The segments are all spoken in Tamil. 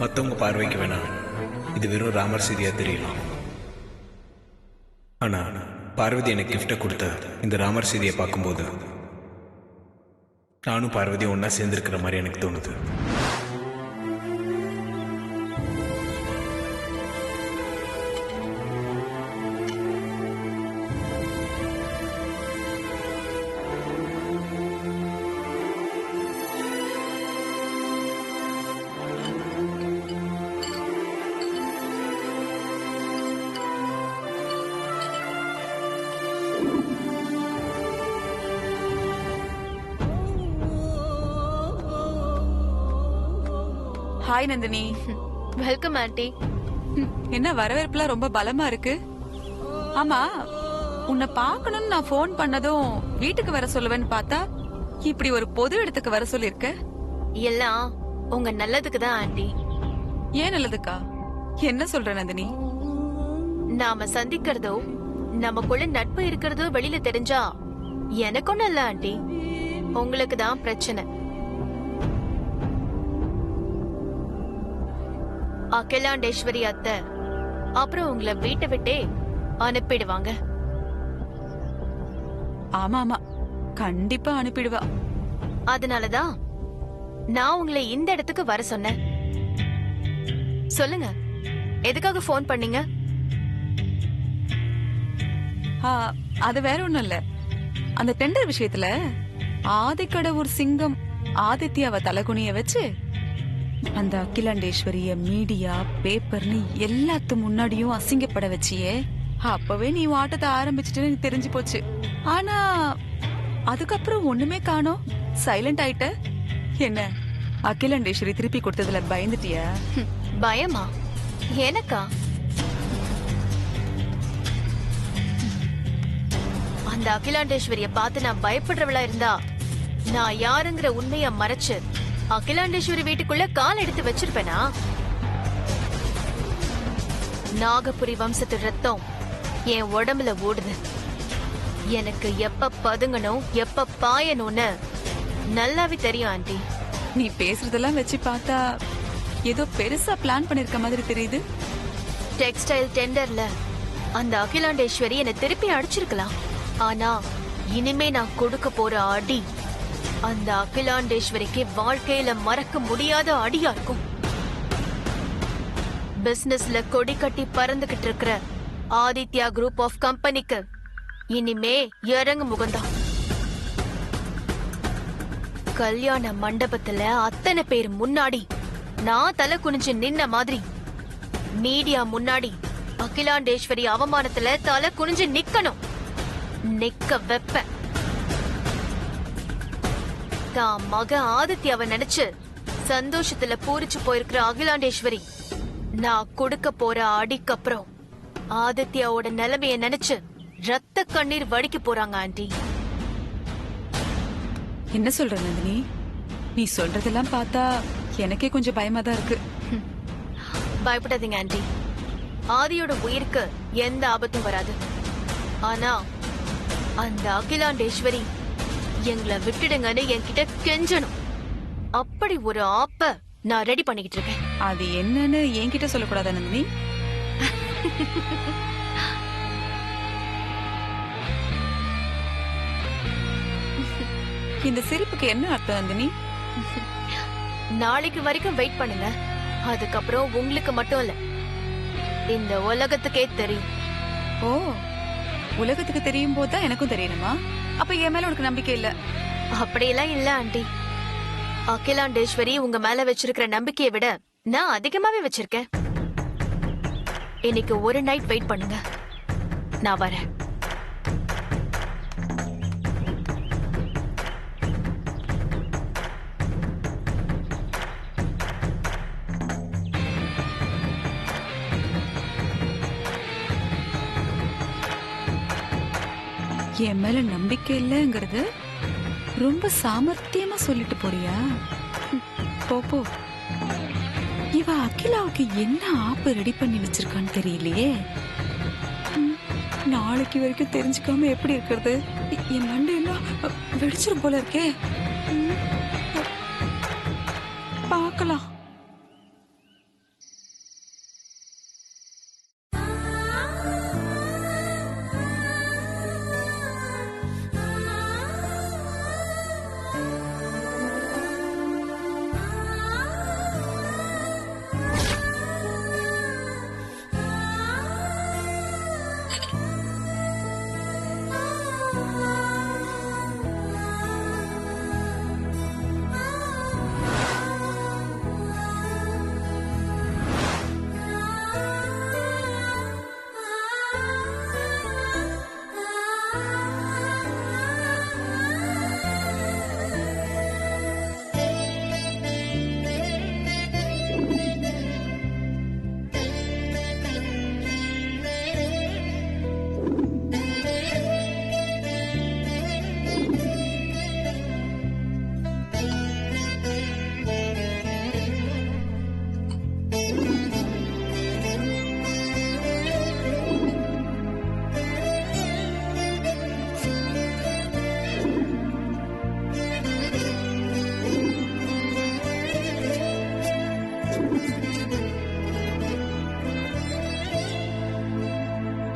மற்றவங்க பார்வைக்கு வேணாம் இது வெறும் ராமர் சீதையா தெரியலாம். ஆனா பார்வதி எனக்கு கிஃப்டை கொடுத்த இந்த ராமர் சீதையை பார்க்கும்போது நானும் பார்வதியும் ஒன்னா சேர்ந்திருக்கிற மாதிரி எனக்கு தோணுது. ஹாய் நந்தினி. Welcome aunty. என்ன வரவேற்புலாம் ரொம்ப பலமா இருக்கு. ஆமா, உன்னை பார்க்கணும்னு நான் ஃபோன் பண்ணதும் வீட்டுக்கு வர சொல்லுவேன்னு பார்த்தா இப்படி ஒரு பொது இடத்துக்கு வர சொல்லிருக்க. எல்லாம் உங்க நல்லதுக்கு தான் ஆண்டி. ஏன் நல்லதுக்கா? என்ன சொல்ற நந்தினி? நாம சந்திக்கிறதோ நமக்குள்ள நட்பு இருக்கிறதோ வெளியில தெரிஞ்சா எனக்கு ஒண்ணும் இல்ல ஆண்டி, உங்களுக்கு தான் பிரச்சனை. அகிலாண்டேஸ்வரி அத்தை அப்புறம் உங்களை வீட்டை விட்டே அனுப்பிடுவாங்க. ஆமா ஆமா, கண்டிப்பா அனுப்பிடுவா. அதனாலதான் நான் உங்களை இந்த இடத்துக்கு வர சொன்னேன். சொல்லுங்க, எதுக்காக போன் பண்ணீங்க? அது வேற ஒண்ணும் இல்ல. அந்த டெண்டர் விஷயத்துல ஆதிக்கடவுர் சிங்கம் ஆதித்யாவை தலகுனிய வச்சு அந்த அகிலாண்டேஸ்வரிய மீடியா பேப்பர்னு எல்லாத்து முன்னாடியும் அசிங்கப்பட வச்சியே. அப்பவே நீ ஆட்டத்தை ஆரம்பிச்சுட்டு எனக்கு தெரிஞ்சு போச்சு. ஆனா அதுக்கப்புறம் ஒண்ணுமே காணோம், சைலண்ட் ஆயிட்ட. என்ன அகிலாண்டேஸ்வரி திருப்பி கொடுத்ததுல பயந்துட்டியா? பயமா? எனக்கா? அந்த அகிலாண்டேஸ்வரிய பார்த்து நான் பயப்படுறவளா இருந்தா நான் யாருங்கிற உண்மைய மறைச்சு அகிலாண்டேஸ்வரி வீட்டுக்குள்ள கால் எடுத்து வச்சிருப்பேனா? நாகபுரி வம்சத்து ரத்தம் என் உடம்புல ஓடுது. எனக்கு எப்ப பதுங்கணும் எப்ப பாயணும்னு நல்லாவே தெரியும் ஆண்டி. நீ பேசுறதெல்லாம் வச்சு பார்த்தா ஏதோ பெருசா பிளான் பண்ணிருக்க மாதிரி தெரியுது. டெக்ஸ்டைல் டெண்டர்ல அந்த அகிலாண்டேஸ்வரி என்னை திருப்பி அடிச்சிருக்கலாம். ஆனா இனிமே நான் கொடுக்க போற அடி அந்த அகிலாண்டேஸ்வரிக்கு வாழ்க்கையில மறக்க முடியாத அடியா இருக்கும். பிசினஸ்ல கொடி கட்டி பறந்துகிட்டு இருக்கிற ஆதித்யா குரூப் ஆஃப் கம்பெனிக்கு இனிமே இறங்கு முகந்தான். கல்யாண மண்டபத்துல அத்தனை பேர் முன்னாடி நான் தலை குனிஞ்சு நின்ன மாதிரி மீடியா முன்னாடி அகிலாண்டேஸ்வரி அவமானத்துல தலை குனிஞ்சு நிக்கணும். நிக்க வெப்ப தான் மக ஆதித்யாவை நினைச்சு சந்தோஷத்துல பூரிச்சு போயிருக்கிற அகிலாண்டேஸ்வரி நான் கொடுக்க போற அடிக்கு அப்புறம் ஆதித்யாவோட நிலைமைய நினைச்சு ரத்த கண்ணீர் வடிக்க போறாங்க ஆண்டி. என்ன சொல்ற நந்தினி? நீ சொல்றதெல்லாம் பார்த்தா எனக்கே கொஞ்சம் பயமா தான் இருக்கு. பயப்படாதீங்க ஆண்டி, ஆதியோட உயிருக்கு எந்த ஆபத்தும் வராது. ஆனா அந்த அகிலாண்டேஸ்வரி எங்களை விட்டுடுங்கன்னு என்கிட்ட கெஞ்சணும். அப்படி ஒரு ஆப்ப நான் ரெடி பண்ணிக்கிட்டு இருக்கேன். அது என்னன்னு என்கிட்ட சொல்லக்கூடாதா நந்தினி? இந்த சிரிப்புக்கு என்ன அர்த்தம் நந்தினி? நாளைக்கு வரைக்கும் வெயிட் பண்ணுங்க. அதுக்கப்புறம் உங்களுக்கு மட்டும் இல்ல, இந்த உலகத்துக்கே தெரியும். ஓ, உலகத்துக்கு தெரியும் போதுதான் எனக்கும் தெரியணுமா? அப்ப என் மேல உனக்கு நம்பிக்கை இல்ல? அப்படியெல்லாம் இல்ல ஆண்டி. அகிலாண்டேஸ்வரி உங்க மேல வச்சிருக்கிற நம்பிக்கையை விட நான் அதிகமாவே வச்சிருக்கேன். இன்னைக்கு ஒரு நைட் வெயிட் பண்ணுங்க, நான் வரேன். என் மேல நம்பிக்கை இல்லங்கிறது ரொம்ப சாமர்த்தியமா சொல்லிட்டு போறியா? போ. இவ அகிலாவுக்கு என்ன ஆப்பு ரெடி பண்ணி வச்சிருக்கான்னு தெரியலையே. நாளைக்கு வரைக்கும் தெரிஞ்சுக்காம எப்படி இருக்கிறது? என் மண்டையெல்லாம் வெடிச்சிரும் போல இருக்கே. பார்க்கலாம்.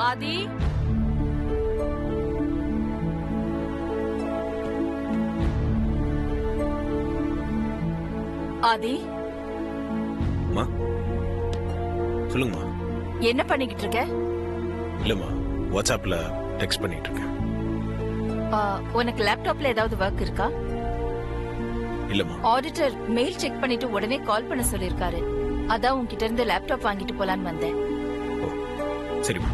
ஆதி, ஆதி, அம்மா சொல்லுங்கம்மா. என்ன பண்ணிக்கிட்டு இருக்க? இல்லம்மா, வாட்ஸ்அப்ல டெக்ஸ்ட் பண்ணிட்டு இருக்கேன். உனக்கு லேப்டாப்ல ஏதாவது ஒர்க் இருக்கா? இல்லம்மா. ஆடிட்டர் மெயில் செக் பண்ணிட்டு உடனே கால் பண்ண சொல்லிருக்காரு. அதான் உன்கிட்ட இருந்து லேப்டாப் வாங்கிட்டு போலான்னு வந்தேன். ஓ சரிம்மா.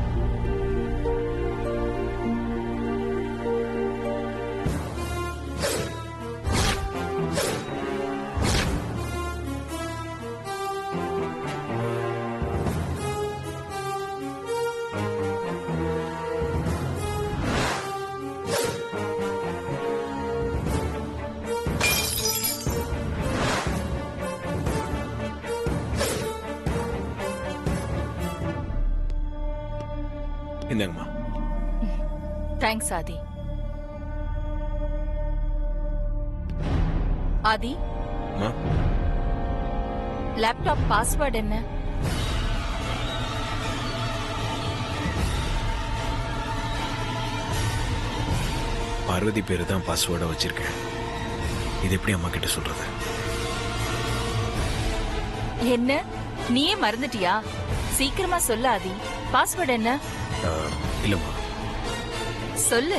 இந்தாங்கம்மா. தேங்க்ஸ் ஆதி. ஆதி, அம்மா லேப்டாப் பாஸ்வேர்ட் என்ன? பார்வதி பேரு தான் பாஸ்வேர்டா வச்சிருக்கேன். இது எப்படி அம்மா கிட்ட சொல்றது? என்ன, நீயே மறந்துட்டியா? சீக்கிரமா சொல்லு ஆதி. பாஸ்வேர்ட் என்ன? இல்லம்மா. சொல்லு.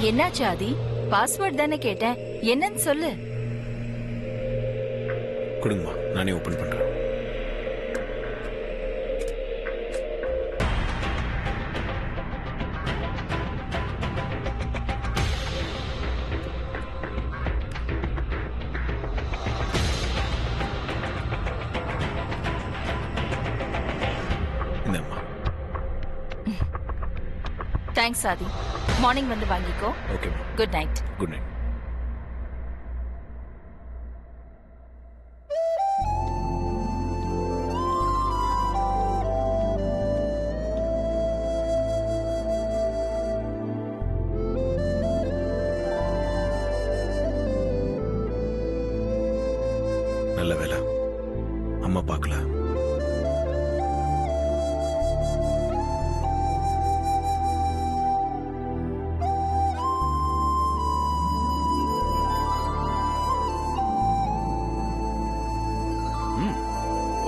என்னாச்சு ஆதி? பாஸ்வேர்ட் தானே கேட்டேன், என்னன்னு சொல்லு. கொடுங்கம்மா, நானே ஓபன் பண்றேன். இந்தாம்மா. தேங்க்ஸ் ஆதி. மார்னிங் வந்து வாங்கிக்கோ. ஓகேம்மா. Good night. Good night. நல்ல வேலை அம்மா பார்க்கல.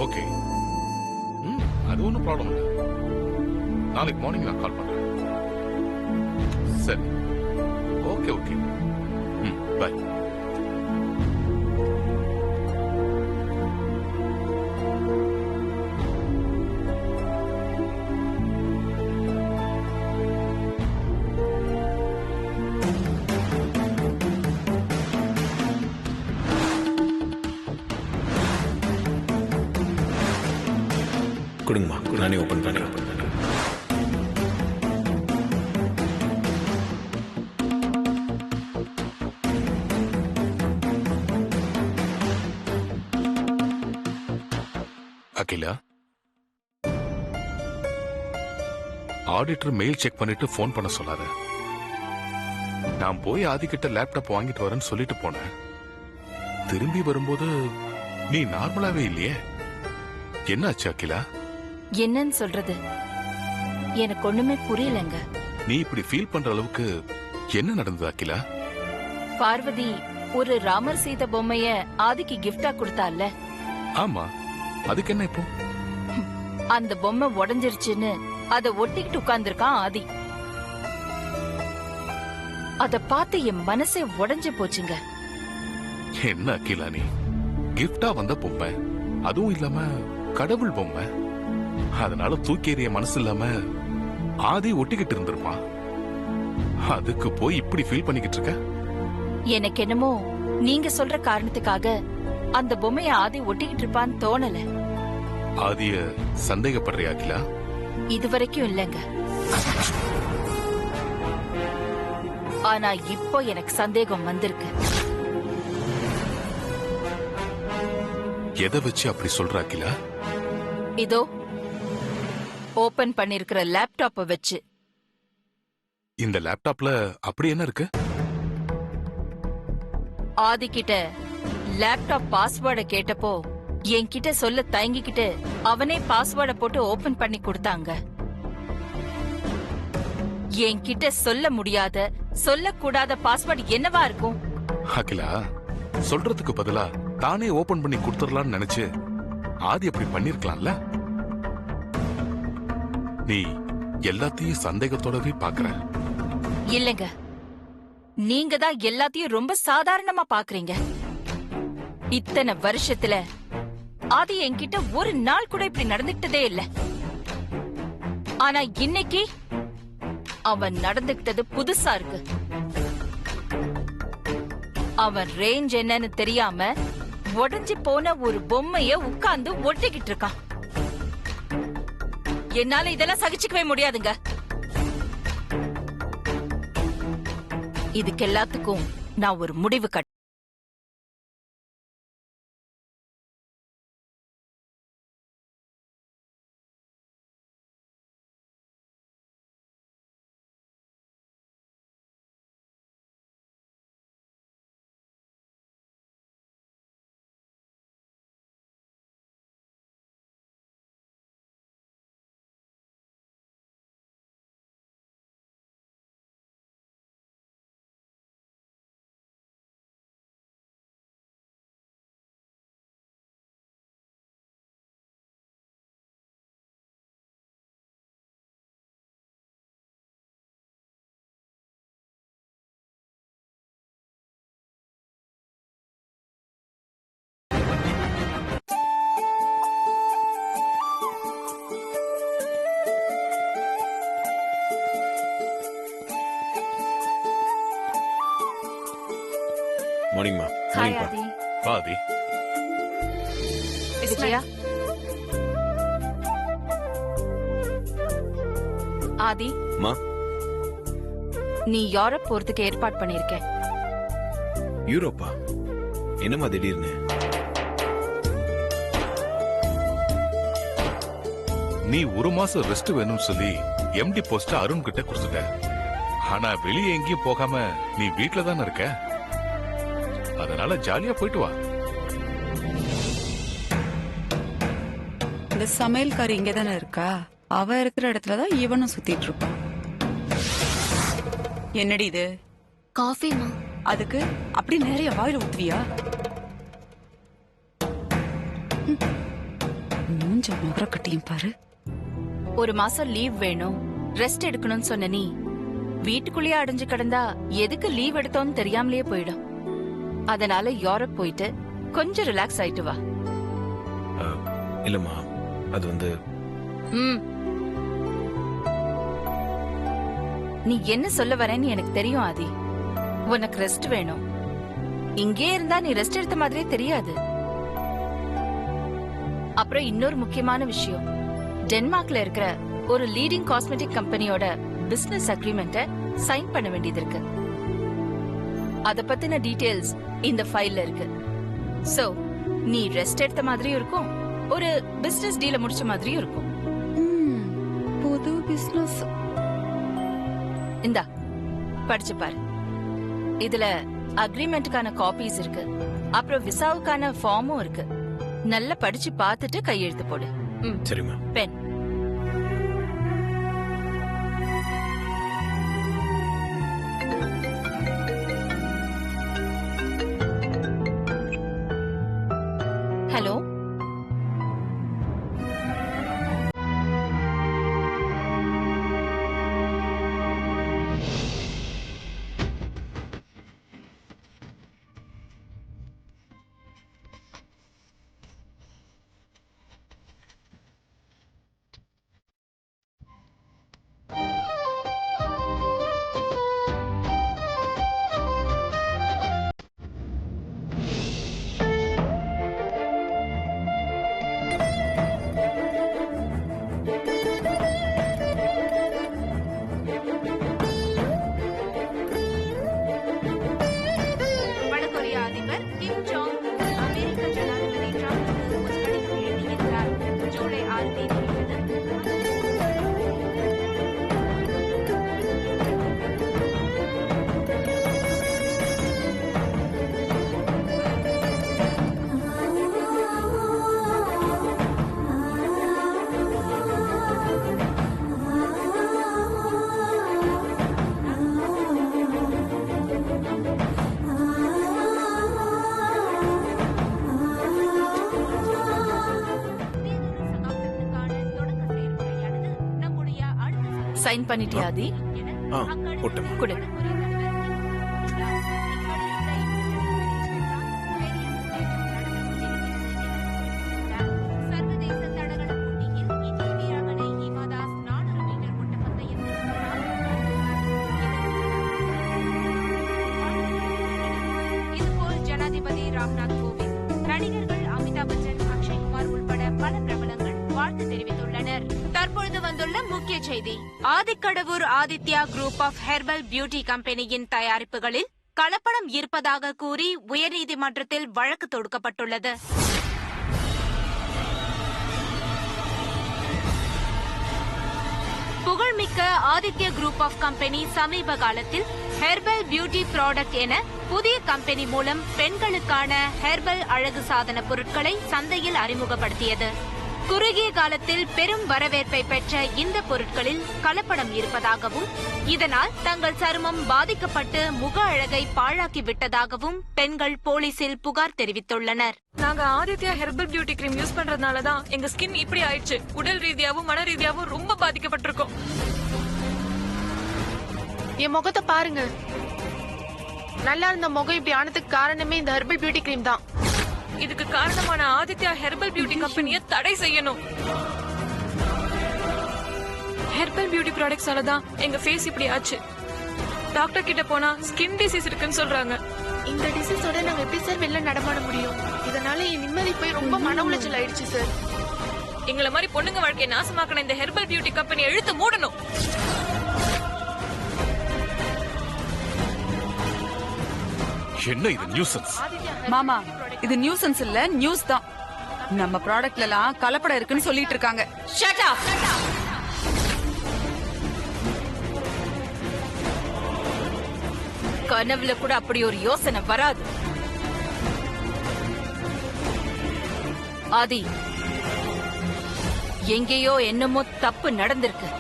ஓகே. அது ஒன்றும் ப்ராப்ளம் இல்லை. நாளைக்கு மார்னிங் நான் கால் பண்றேன். சரி. Okay okay. பாய். கொடுங்கம்மா, நானே ஓபன் பண்றேன். அகிலா, ஆடிட்டர் மெயில் செக் பண்ணிட்டு போன் பண்ண சொல்லாத. நான் போய் ஆதிக்கிட்ட லேப்டாப் வாங்கிட்டு வரேன்னு சொல்லிட்டு போனேன். திரும்பி வரும்போது நீ நார்மலாவே இல்லையே. என்னாச்சு அகிலா? என்னன்னு சொல்றது, எனக்கு ஒண்ணுமே புரியலங்க. நீ இப்படி ஃபீல் பண்ற அளவுக்கு என்ன நடந்தது அகிலா? பார்வதி ஒரு ராமர் சீத பொம்மைய ஆதிக்கு கிஃப்டா கொடுத்தால. ஆமா, அதுக்கு என்ன இப்போ? அந்த பொம்மை உடைஞ்சிருச்சுன்னு அத ஒட்டிக்கிட்டு உட்கார்ந்திருக்கான் ஆதி. அத பார்த்து என் மனசே உடைஞ்சு போச்சுங்க. என்ன அகிலா நீ? கிஃப்டா வந்த பொம்மை, அதுவும் இல்லாம கடவுள் பொம்மை. அதனால தூக்கி எறிய மனசு இல்லாம ஆதி ஒட்டிக்கிட்டு இருந்திருப்பான். அதுக்கு போய் இப்படி ஃபீல் பண்ணிக்கிட்டு இருக்க? எனக்கு என்னமோ நீங்க சொல்ற காரணத்துக்காக அந்த பொம்மைய ஆதி ஒட்டிக்கிட்டு இருப்பான்னு தோணல. ஆதிய சந்தேகப்படுறியா அகிலா? இதுவரைக்கும் இல்லங்க. ஆனா இப்போ எனக்கு சந்தேகம் வந்திருக்கு. எதை வச்சு அப்படி சொல்ற அகிலா? இதோ ஓபன் பண்ணிருக்கிற லேப்டாப்ப வச்சு. இந்த லேப்டாப்ல அப்படி என்ன இருக்கு? ஆதிக்கிட்ட லேப்டாப் பாஸ்வேர்டை கேட்டப்போ என்கிட்ட சொல்ல தயங்கிக்கிட்டு அவனே பாஸ்வேர்டை போட்டு ஓபன் பண்ணி கொடுத்தாங்க. என்கிட்ட சொல்ல முடியாத சொல்லக்கூடாத பாஸ்வேர்டு என்னவா இருக்கும்? அகிலா, சொல்றதுக்கு பதிலா தானே ஓபன் பண்ணி கொடுத்துடலாம்னு நினைச்சு ஆதி அப்படி பண்ணிருக்கலாம்ல. நீ எல்லாத்தையும் சந்தேகத்தோடவே பாக்குற. இல்லங்க, நீங்க தான் எல்லாத்தையும் ரொம்ப சாதாரணமா பாக்குறீங்க. இத்தனை வருஷத்துல ஆதி என்கிட்ட ஒரு நாள் கூட இப்படி நடந்துக்கிட்டதே இல்ல. ஆனா இன்னைக்கு அவன் நடந்துக்கிட்டது புதுசா இருக்கு. அவன் ரேஞ்ச் என்னன்னு தெரியாம உடைஞ்சு போன ஒரு பொம்மைய உட்கார்ந்து ஒட்டிக்கிட்டு இருக்கான். என்னால இதெல்லாம் சகிச்சுக்கவே முடியாதுங்க. இதுக்கு எல்லாத்துக்கும் நான் ஒரு முடிவு கட்ட. மார்னிங்மா. ஹாய் மார்னிங்ப்பா. ஆதி. ஆதி, விஜயா. ஆதி, மா, நீ யூரோப் போறதுக்கு ஏற்பாடு பண்ணிருக்கேன். யூரோப்பா? என்னம்மா திடீர்னு? நீ ஒரு மாசம் ரெஸ்ட் வேணும்னு சொல்லி எம்டி போஸ்ட் அருண் கிட்ட கொடுத்துட்ட. ஆனா வெளியே எங்கேயும் போகாம நீ வீட்ல தானே இருக்க. அதனால ஜாலியா போயிட்டு வா. இந்த சமையல்காரி இங்க தானே இருக்கா? அவ இருக்கிற இடத்துலதான் இவனும் சுத்திட்டு இருப்பான். என்னடி இது? காஃபிமா. அதுக்கு அப்படி நிறைய வாயில ஊத்துவியா? மூஞ்ச முகர கட்டியும் பாரு. ஒரு மாசம் லீவ் வேணும், ரெஸ்ட் எடுக்கணும்னு சொன்ன நீ வீட்டுக்குள்ளேயே அடைஞ்சு கிடந்தா எதுக்கு லீவ் எடுத்தோம்னு தெரியாமலேயே போயிடும். அதனால யூரோப் போயிட்டு கொஞ்சம் ரிலாக்ஸ் ஆயிட்டு வா. இல்லம்மா, அது வந்து ம். நீ என்ன சொல்ல வரேன்னு எனக்கு தெரியும் ஆதி. உனக்கு ரெஸ்ட் வேணும். இங்கே இருந்தா நீ ரெஸ்ட் எடுத்த மாதிரியே தெரியாது. அப்புறம் இன்னொரு முக்கியமான விஷயம், டென்மார்க்ல இருக்கிற ஒரு லீடிங் காஸ்மெட்டிக் கம்பெனியோட பிசினஸ் அக்ரிமெண்ட்டை சைன் பண்ண வேண்டியது இருக்கு. அத பத்தின டீடைல்ஸ் இந்த ஃபைல்ல இருக்கு. சோ நீ ரெஸ்ட் எடுத்த மாதிரியும் இருக்கும், ஒரு பிசினஸ் டீல முடிச்ச மாதிரியும் இருக்கும். புது பிசினஸ். இந்தா படிச்சு பாரு. இதுல அக்ரிமெண்ட்டுக்கான காப்பீஸ் இருக்கு, அப்புறம் விசாவுக்கான ஃபார்மும் இருக்கு. நல்லா படிச்சு பார்த்துட்டு கையெழுத்து போடு. சரிம்மா. பென். ஹலோ, சைன் பண்ணிட்டியா ஆதி? ஆ போட்டுமா. கொடு. சர்வதேச தடகள போட்டியில் இந்தியாவினை ஹிமாதாஸ் 400 மீட்டர் ஓட்டப்பந்தயத்தில் இதுபோல் ஜனாதிபதி ராம்நாத் கோவிந்த், நடிகர்கள் அமிதாப் பச்சன், அக்ஷய் குமார் உள்பட பல பிரபலங்கள் வாழ்த்து தெரிவித்துள்ளனர். தற்பொழுது வந்துள்ள முக்கிய செய்தி. Adhikkadavur Aditya group of herbal beauty கம்பெனியின் தயாரிப்புகளில் கலப்படம் இருப்பதாக கூறி உயர்நீதிமன்றத்தில் வழக்கு தொடுக்கப்பட்டுள்ளது. புகழ்மிக்க ஆதித்ய குரூப் ஆஃப் கம்பெனி சமீப காலத்தில் ஹெர்பல் பியூட்டி ப்ராடக்ட் என புதிய கம்பெனி மூலம் பெண்களுக்கான ஹெர்பல் அழகு சாதன பொருட்களை சந்தையில் அறிமுகப்படுத்தியது. குறுகிய காலத்தில் பெரும் வரவேற்பை பெற்ற இந்த பொருட்களில் கலப்படம் இருப்பதாகவும், இதனால் தங்கள் சருமம் பாதிக்கப்பட்டு முக அழகை பாழாக்கி விட்டதாகவும் பெண்கள் போலீசில் புகார் தெரிவித்துள்ளனர். நாங்க Aditya herbal beauty cream use பண்றதுனால தான் எங்க ஸ்கின் இப்படி ஆயிடுச்சு. உடல் ரீதியாவும் மன ரீதியாவும் ரொம்ப பாதிக்கப்பட்டிருக்கோம். என் முகத்தை பாருங்க. நல்லா இருந்த முகம் இப்படி ஆனதுக்கு காரணமே இந்த ஹெர்பல் பியூட்டி கிரீம் தான். இதுக்கு காரணமான ஆதித்யா ஹெர்பல் பியூட்டி கம்பெனியை தடை செய்யணும். ஹெர்பல் பியூட்டி ப்ராடக்ட்ஸால தான் எங்க ஃபேஸ் இப்படி ஆச்சு. டாக்டர் கிட்ட போனா ஸ்கின் டிசீஸ் இருக்குன்னு சொல்றாங்க. இந்த டிசீஸோட நாங்க எப்படி சார் வெளில நடமாட முடியும்? இதனால என் நிம்மதி போய் ரொம்ப மன உளைச்சல் ஆயிடுச்சு சார். எங்கள மாதிரி பொண்ணுங்க வாழ்க்கையை நாசமாக்கின இந்த ஹெர்பல் பியூட்டி கம்பெனி இழுத்து மூடணும். என்ன இது நியூசன்ஸ்? மாமா, இது நியூசன்ஸ் இல்ல, நியூஸ் தான். நம்ம ப்ராடக்ட்ல எல்லாம் கலப்படம் இருக்குன்னு சொல்லிட்டு இருக்காங்க. Shut up. கனவுல கூட அப்படி ஒரு யோசனை வராது. ஆதி, எங்கேயோ என்னமோ தப்பு நடந்திருக்கு.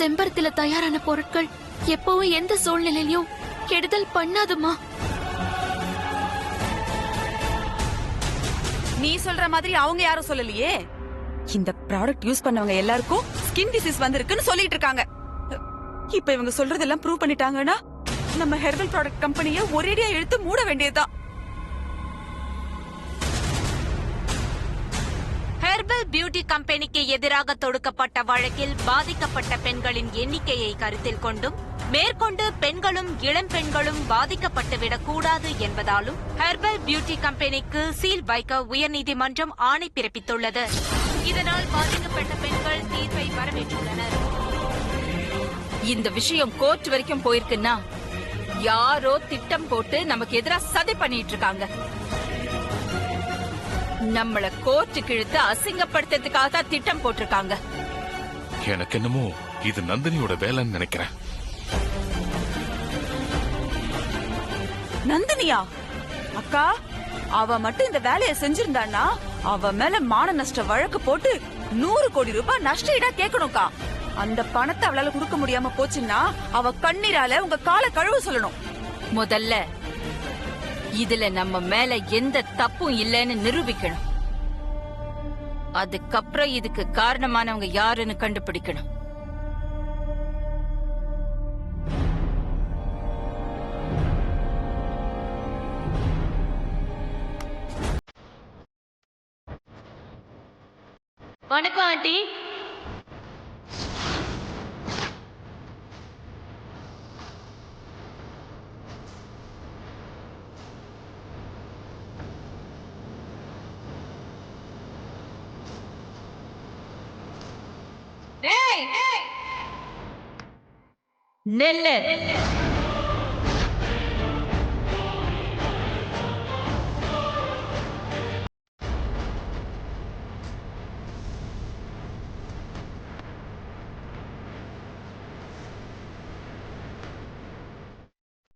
செம்பருத்தில தயாரான பொருட்கள் எப்பவும் எந்த சூழ்நிலையிலும் கெடுதல் பண்ணாதுமா. நீ சொல்ற மாதிரி அவங்க யாரும் சொல்லலையே. இந்த ப்ராடக்ட் யூஸ் பண்ணவங்க எல்லாருக்கும் ஸ்கின் டிசீஸ் வந்திருக்குன்னு சொல்லிட்டு இருக்காங்க. இப்ப இவங்க சொல்றதெல்லாம் ப்ரூவ் பண்ணிட்டாங்கன்னா நம்ம ஹெர்பல் ப்ராடக்ட் கம்பெனியை ஒரேடியா இழுத்து மூட வேண்டியதுதான். ஹெர்பல் பியூட்டி கம்பெனிக்கு எதிராக தொடுக்கப்பட்ட வழக்கில் பாதிக்கப்பட்ட பெண்களின் எண்ணிக்கையை கருத்தில் கொண்டும், மேற்கொண்டு பெண்களும் இளம் பெண்களும் பாதிக்கப்பட்டுவிடக் கூடாது என்பதாலும் ஹெர்பல் பியூட்டி கம்பெனிக்கு சீல் வைக்க உயர்நீதிமன்றம் ஆணை பிறப்பித்துள்ளது. இதனால் பாதிக்கப்பட்ட பெண்கள் தீர்ப்பை வரவேற்றுள்ளனர். இந்த விஷயம் கோர்ட் வரைக்கும் போயிருக்குன்னா யாரோ திட்டம் போட்டு நமக்கு எதிராக சதி பண்ணிட்டு இருக்காங்க. நம்மள கோர்ட்டுக்கு இழுத்து அசிங்கப்படுத்துறதுக்காக தான் திட்டம் போட்டிருக்காங்க. எனக்கு என்னமோ இது நந்தினியோட வேலைன்னு நினைக்கிறேன். நந்தினியா? அக்கா, அவ மட்டும் இந்த வேலையை செஞ்சிருந்தான்னா அவ மேல மான நஷ்ட வழக்கு போட்டு 100 கோடி ரூபாய் நஷ்ட ஈடா கேட்கணும்க்கா. அந்த பணத்தை அவளால கொடுக்க முடியாம போச்சுன்னா அவ கண்ணீரால உங்க காலை கழுவ சொல்லணும். முதல்ல இதுல நம்ம மேல எந்த தப்பும் இல்லைன்னு நிரூபிக்கணும். அதுக்கப்புறம் இதுக்கு காரணமானவங்க யாருன்னு கண்டுபிடிக்கணும். வணக்கம் ஆண்டி. நெல்லு.